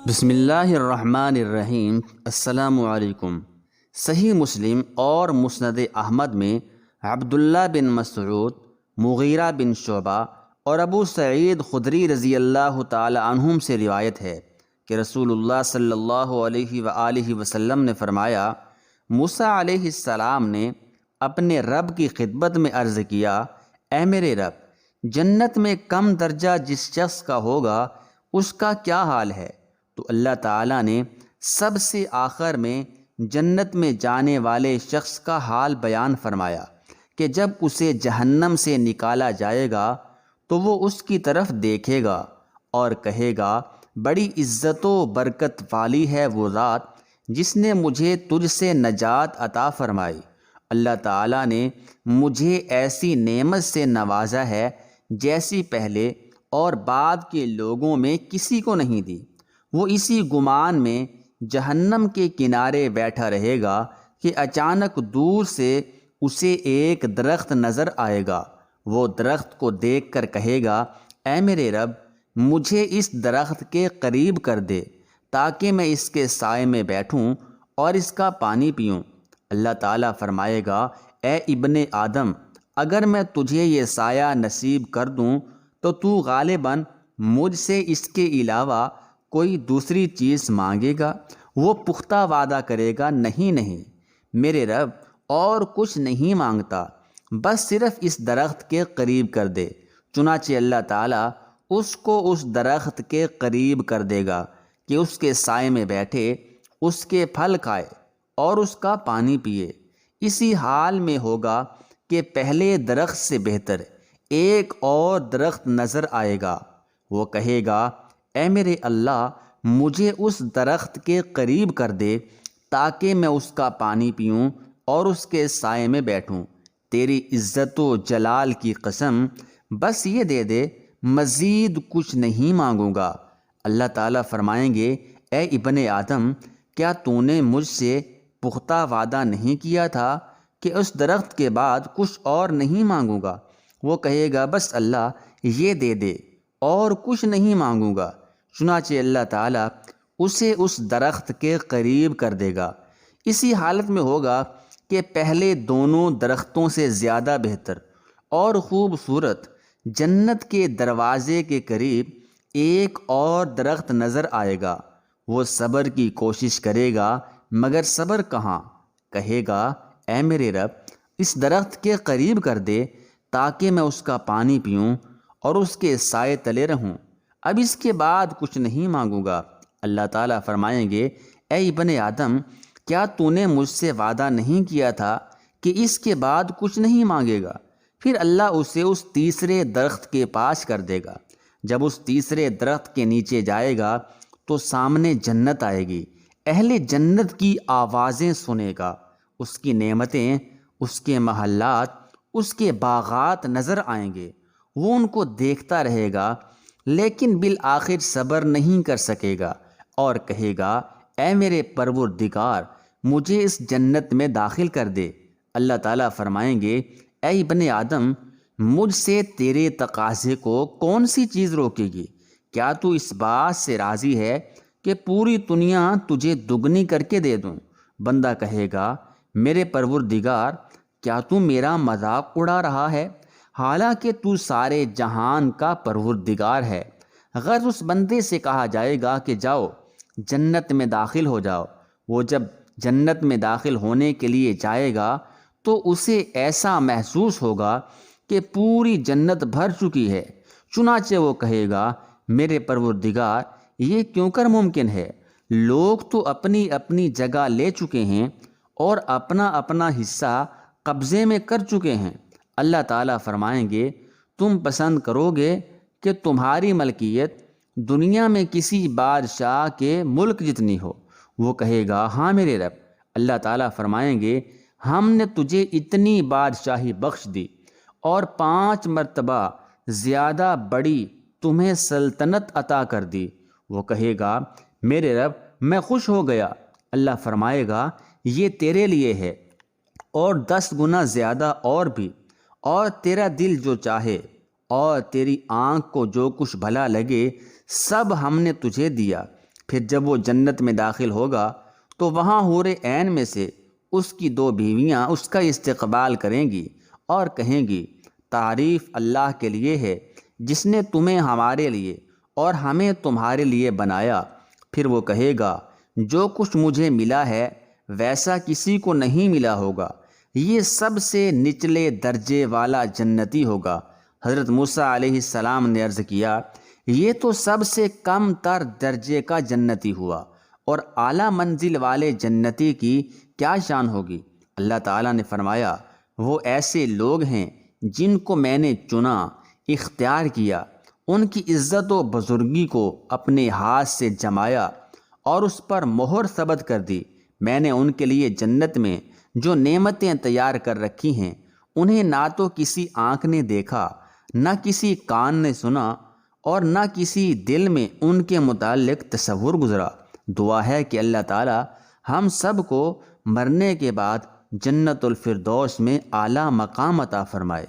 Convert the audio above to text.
بسم اللہ الرحمن الرحیم۔ السلام علیکم۔ صحیح مسلم اور مسند احمد میں عبداللہ بن مسعود، مغیرہ بن شعبہ اور ابو سعید خدری رضی اللہ تعالی عنہم سے روایت ہے کہ رسول اللہ صلی اللہ علیہ وآلہ وسلم نے فرمایا، موسیٰ علیہ السلام نے اپنے رب کی خدمت میں عرض کیا، اے میرے رب، جنت میں کم درجہ جس شخص کا ہوگا اس کا کیا حال ہے؟ تو اللہ تعالیٰ نے سب سے آخر میں جنت میں جانے والے شخص کا حال بیان فرمایا کہ جب اسے جہنم سے نکالا جائے گا تو وہ اس کی طرف دیکھے گا اور کہے گا، بڑی عزت و برکت والی ہے وہ ذات جس نے مجھے تجھ سے نجات عطا فرمائی۔ اللہ تعالیٰ نے مجھے ایسی نعمت سے نوازا ہے جیسی پہلے اور بعد کے لوگوں میں کسی کو نہیں دی۔ وہ اسی گمان میں جہنم کے کنارے بیٹھا رہے گا کہ اچانک دور سے اسے ایک درخت نظر آئے گا۔ وہ درخت کو دیکھ کر کہے گا، اے میرے رب، مجھے اس درخت کے قریب کر دے تاکہ میں اس کے سائے میں بیٹھوں اور اس کا پانی پیوں۔ اللہ تعالیٰ فرمائے گا، اے ابن آدم، اگر میں تجھے یہ سایہ نصیب کر دوں تو غالباً مجھ سے اس کے علاوہ کوئی دوسری چیز مانگے گا؟ وہ پختہ وعدہ کرے گا، نہیں، میرے رب اور کچھ نہیں مانگتا، بس صرف اس درخت کے قریب کر دے۔ چنانچہ اللہ تعالیٰ اس کو اس درخت کے قریب کر دے گا کہ اس کے سائے میں بیٹھے، اس کے پھل کھائے اور اس کا پانی پیے۔ اسی حال میں ہوگا کہ پہلے درخت سے بہتر ایک اور درخت نظر آئے گا۔ وہ کہے گا، اے میرے اللہ، مجھے اس درخت کے قریب کر دے تاکہ میں اس کا پانی پیوں اور اس کے سائے میں بیٹھوں۔ تیری عزت و جلال کی قسم، بس یہ دے دے، مزید کچھ نہیں مانگوں گا۔ اللہ تعالیٰ فرمائیں گے، اے ابن آدم، کیا تو نے مجھ سے پختہ وعدہ نہیں کیا تھا کہ اس درخت کے بعد کچھ اور نہیں مانگوں گا؟ وہ کہے گا، بس اللہ یہ دے دے اور کچھ نہیں مانگوں گا۔ چنانچہ اللہ تعالیٰ اسے اس درخت کے قریب کر دے گا۔ اسی حالت میں ہوگا کہ پہلے دونوں درختوں سے زیادہ بہتر اور خوبصورت جنت کے دروازے کے قریب ایک اور درخت نظر آئے گا۔ وہ صبر کی کوشش کرے گا مگر صبر کہاں، کہے گا، اے میرے رب، اس درخت کے قریب کر دے تاکہ میں اس کا پانی پیوں اور اس کے سائے تلے رہوں، اب اس کے بعد کچھ نہیں مانگوں گا۔ اللہ تعالیٰ فرمائیں گے، اے ابن آدم، کیا تو نے مجھ سے وعدہ نہیں کیا تھا کہ اس کے بعد کچھ نہیں مانگے گا؟ پھر اللہ اسے اس تیسرے درخت کے پاس کر دے گا۔ جب اس تیسرے درخت کے نیچے جائے گا تو سامنے جنت آئے گی، اہل جنت کی آوازیں سنے گا، اس کی نعمتیں، اس کے محلات، اس کے باغات نظر آئیں گے۔ وہ ان کو دیکھتا رہے گا لیکن بالآخر صبر نہیں کر سکے گا اور کہے گا، اے میرے پروردگار، مجھے اس جنت میں داخل کر دے۔ اللہ تعالیٰ فرمائیں گے، اے ابن آدم، مجھ سے تیرے تقاضے کو کون سی چیز روکے گی؟ کیا تو اس بات سے راضی ہے کہ پوری دنیا تجھے دگنی کر کے دے دوں؟ بندہ کہے گا، میرے پروردگار، کیا تو میرا مذاق اڑا رہا ہے؟ حالانکہ تو سارے جہان کا پروردگار ہے۔ غرض اس بندے سے کہا جائے گا کہ جاؤ جنت میں داخل ہو جاؤ۔ وہ جب جنت میں داخل ہونے کے لیے جائے گا تو اسے ایسا محسوس ہوگا کہ پوری جنت بھر چکی ہے۔ چنانچہ وہ کہے گا، میرے پروردگار، یہ کیوں کر ممکن ہے؟ لوگ تو اپنی اپنی جگہ لے چکے ہیں اور اپنا اپنا حصہ قبضے میں کر چکے ہیں۔ اللہ تعالیٰ فرمائیں گے، تم پسند کرو گے کہ تمہاری ملکیت دنیا میں کسی بادشاہ کے ملک جتنی ہو؟ وہ کہے گا، ہاں میرے رب۔ اللہ تعالیٰ فرمائیں گے، ہم نے تجھے اتنی بادشاہی بخش دی اور 5 مرتبہ زیادہ بڑی تمہیں سلطنت عطا کر دی۔ وہ کہے گا، میرے رب، میں خوش ہو گیا۔ اللہ فرمائے گا، یہ تیرے لیے ہے اور 10 گنا زیادہ اور بھی، اور تیرا دل جو چاہے اور تیری آنکھ کو جو کچھ بھلا لگے سب ہم نے تجھے دیا۔ پھر جب وہ جنت میں داخل ہوگا تو وہاں حور عین میں سے اس کی 2 بیویاں اس کا استقبال کریں گی اور کہیں گی تعریف اللہ کے لیے ہے جس نے تمہیں ہمارے لیے اور ہمیں تمہارے لیے بنایا۔ پھر وہ کہے گا جو کچھ مجھے ملا ہے ویسا کسی کو نہیں ملا ہوگا، یہ سب سے نچلے درجے والا جنتی ہوگا۔ حضرت موسیٰ علیہ السلام نے عرض کیا یہ تو سب سے کم تر درجے کا جنتی ہوا، اور اعلیٰ منزل والے جنتی کی کیا شان ہوگی؟ اللہ تعالیٰ نے فرمایا وہ ایسے لوگ ہیں جن کو میں نے چنا، اختیار کیا، ان کی عزت و بزرگی کو اپنے ہاتھ سے جمایا اور اس پر مہر ثبت کر دی۔ میں نے ان کے لیے جنت میں جو نعمتیں تیار کر رکھی ہیں انہیں نہ تو کسی آنکھ نے دیکھا، نہ کسی کان نے سنا، اور نہ کسی دل میں ان کے متعلق تصور گزرا۔ دعا ہے کہ اللہ تعالی ہم سب کو مرنے کے بعد جنت الفردوس میں اعلیٰ مقام عطا فرمائے۔